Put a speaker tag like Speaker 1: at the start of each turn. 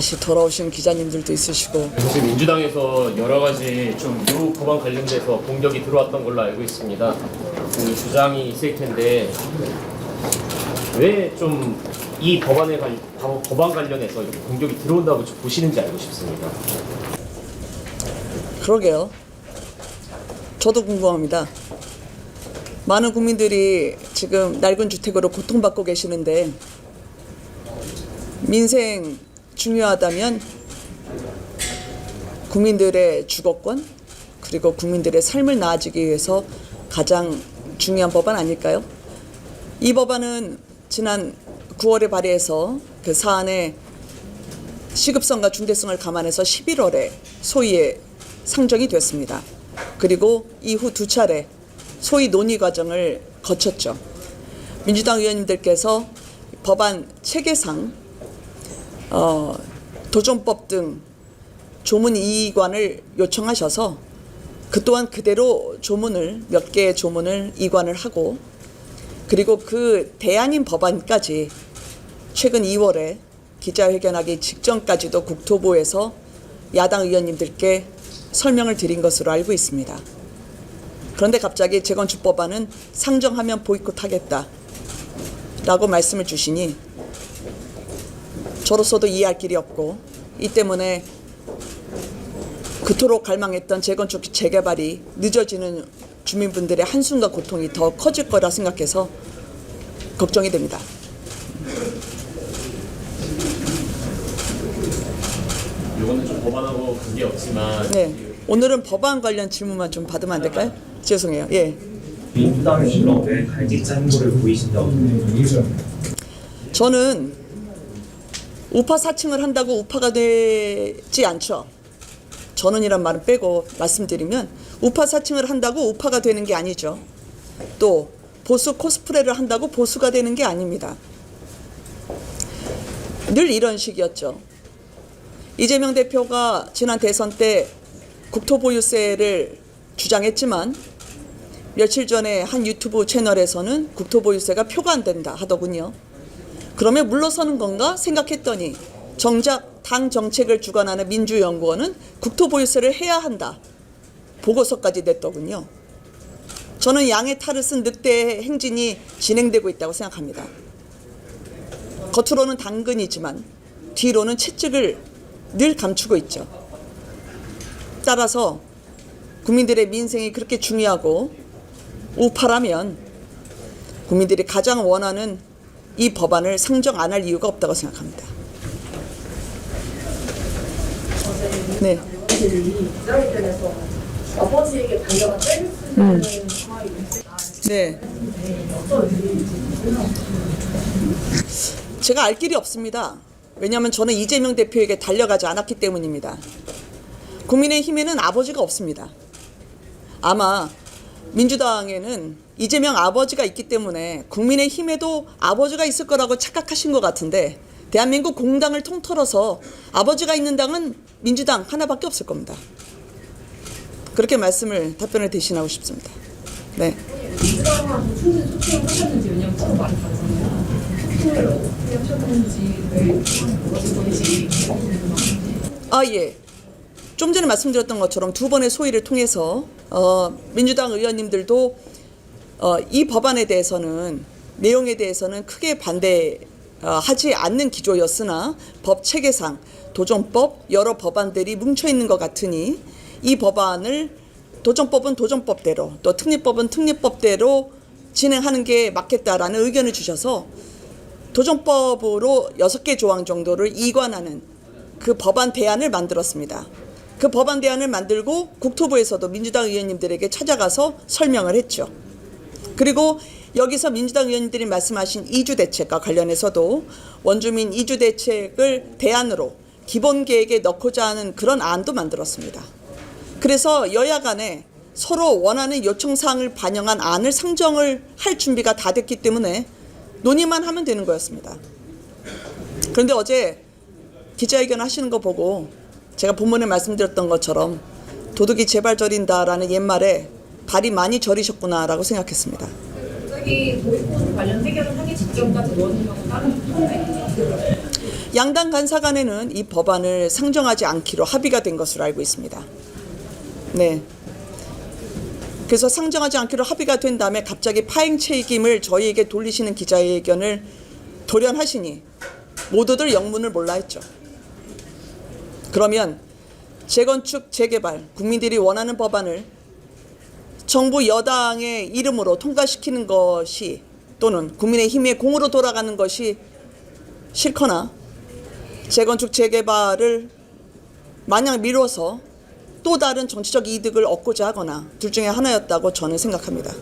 Speaker 1: 다시 돌아오신 기자님들도 있으시고.
Speaker 2: 사실 민주당에서 여러 가지 좀 요 법안 관련돼서 공격이 들어왔던 걸로 알고 있습니다. 그 주장이 있을 텐데 왜 좀 이 법안 관련해서 이렇게 공격이 들어온다고 보시는지 알고 싶습니다.
Speaker 1: 그러게요. 저도 궁금합니다. 많은 국민들이 지금 낡은 주택으로 고통받고 계시는데 민생 중요하다면 국민들의 주거권 그리고 국민들의 삶을 나아지기 위해서 가장 중요한 법안 아닐까요? 이 법안은 지난 9월에 발의해서 그 사안의 시급성과 중대성을 감안해서 11월에 소위에 상정이 됐습니다. 그리고 이후 두 차례 소위 논의 과정을 거쳤죠. 민주당 의원님들께서 법안 체계상 도전법 등 조문 이관을 요청하셔서 그 또한 그대로 조문을 몇 개의 조문을 이관을 하고 그리고 그 대안인 법안까지 최근 2월에 기자회견하기 직전까지도 국토부에서 야당 의원님들께 설명을 드린 것으로 알고 있습니다. 그런데 갑자기 재건축 법안은 상정하면 보이콧하겠다 라고 말씀을 주시니 저로서도 이해할 길이 없고 이 때문에 그토록 갈망했던 재건축 재개발이 늦어지는 주민분들의 한숨과 고통이 더 커질 거라 생각해서 걱정이 됩니다.
Speaker 2: 이거는 좀 법안하고 관계없지만
Speaker 1: 네, 오늘은 법안 관련 질문만 좀 받으면 안 될까요? 죄송해요. 예.
Speaker 3: 민주당에서 왜 갈직자 행보를 보이신다고
Speaker 1: 저는 우파 사칭을 한다고 우파가 되지 않죠. 저는이란 말은 빼고 말씀드리면 우파 사칭을 한다고 우파가 되는 게 아니죠. 또 보수 코스프레를 한다고 보수가 되는 게 아닙니다. 늘 이런 식이었죠. 이재명 대표가 지난 대선 때 국토보유세를 주장했지만 며칠 전에 한 유튜브 채널에서는 국토보유세가 표가 안 된다 하더군요. 그러면 물러서는 건가 생각했더니 정작 당 정책을 주관하는 민주연구원은 국토보유세를 해야 한다. 보고서까지 냈더군요. 저는 양의 탈을 쓴 늑대의 행진이 진행되고 있다고 생각합니다. 겉으로는 당근이지만 뒤로는 채찍을 늘 감추고 있죠. 따라서 국민들의 민생이 그렇게 중요하고 우파라면 국민들이 가장 원하는 이 법안을 상정 안 할 이유가 없다고 생각합니다. 네.
Speaker 4: 아버지에게 반려가 때릴 수 있는 상황이
Speaker 1: 네. 제가 알 길이 없습니다. 왜냐하면 저는 이재명 대표에게 달려가지 않았기 때문입니다. 국민의힘에는 아버지가 없습니다. 아마 민주당에는 이재명 아버지가 있기 때문에 국민의힘에도 아버지가 있을 거라고 착각하신 것 같은데 대한민국 공당을 통틀어서 아버지가 있는 당은 민주당 하나밖에 없을 겁니다. 그렇게 답변을 대신하고 싶습니다. 네.
Speaker 4: 민주당하고 충분히 소통을 하셨는지 왜냐면 서로 많이 다르잖아요. 소통을 하셨는지 왜 그런지
Speaker 1: 아 예. 좀 전에 말씀드렸던 것처럼 두 번의 소위를 통해서 민주당 의원님들도 이 법안에 대해서는 내용에 대해서는 크게 반대하지 않는 기조였으나 법 체계상 도전법 여러 법안들이 뭉쳐 있는 것 같으니 이 법안을 도전법은 도전법대로 또 특례법은 특례법대로 진행하는 게 맞겠다라는 의견을 주셔서 도전법으로 6개 조항 정도를 이관하는 그 법안 대안을 만들었습니다. 그 법안 대안을 만들고 국토부에서도 민주당 의원님들에게 찾아가서 설명을 했죠. 그리고 여기서 민주당 의원님들이 말씀하신 이주대책과 관련해서도 원주민 이주대책을 대안으로 기본계획에 넣고자 하는 그런 안도 만들었습니다. 그래서 여야 간에 서로 원하는 요청사항을 반영한 안을 상정을 할 준비가 다 됐기 때문에 논의만 하면 되는 거였습니다. 그런데 어제 기자회견 하시는 거 보고 제가 본문에 말씀드렸던 것처럼 도둑이 제발 저린다라는 옛말에 발이 많이 저리셨구나라고 생각했습니다.
Speaker 4: 갑자기 도입법 관련 해결을 하기 직전까지 논의하고 다른 토론이
Speaker 1: 양당 간사 간에는 이 법안을 상정하지 않기로 합의가 된 것으로 알고 있습니다. 네. 그래서 상정하지 않기로 합의가 된 다음에 갑자기 파행 책임을 저희에게 돌리시는 기자회견을 돌연하시니 모두들 영문을 몰라 했죠. 그러면 재건축, 재개발, 국민들이 원하는 법안을 정부 여당의 이름으로 통과시키는 것이 또는 국민의힘의 공으로 돌아가는 것이 싫거나 재건축, 재개발을 마냥 미뤄서 또 다른 정치적 이득을 얻고자 하거나 둘 중에 하나였다고 저는 생각합니다.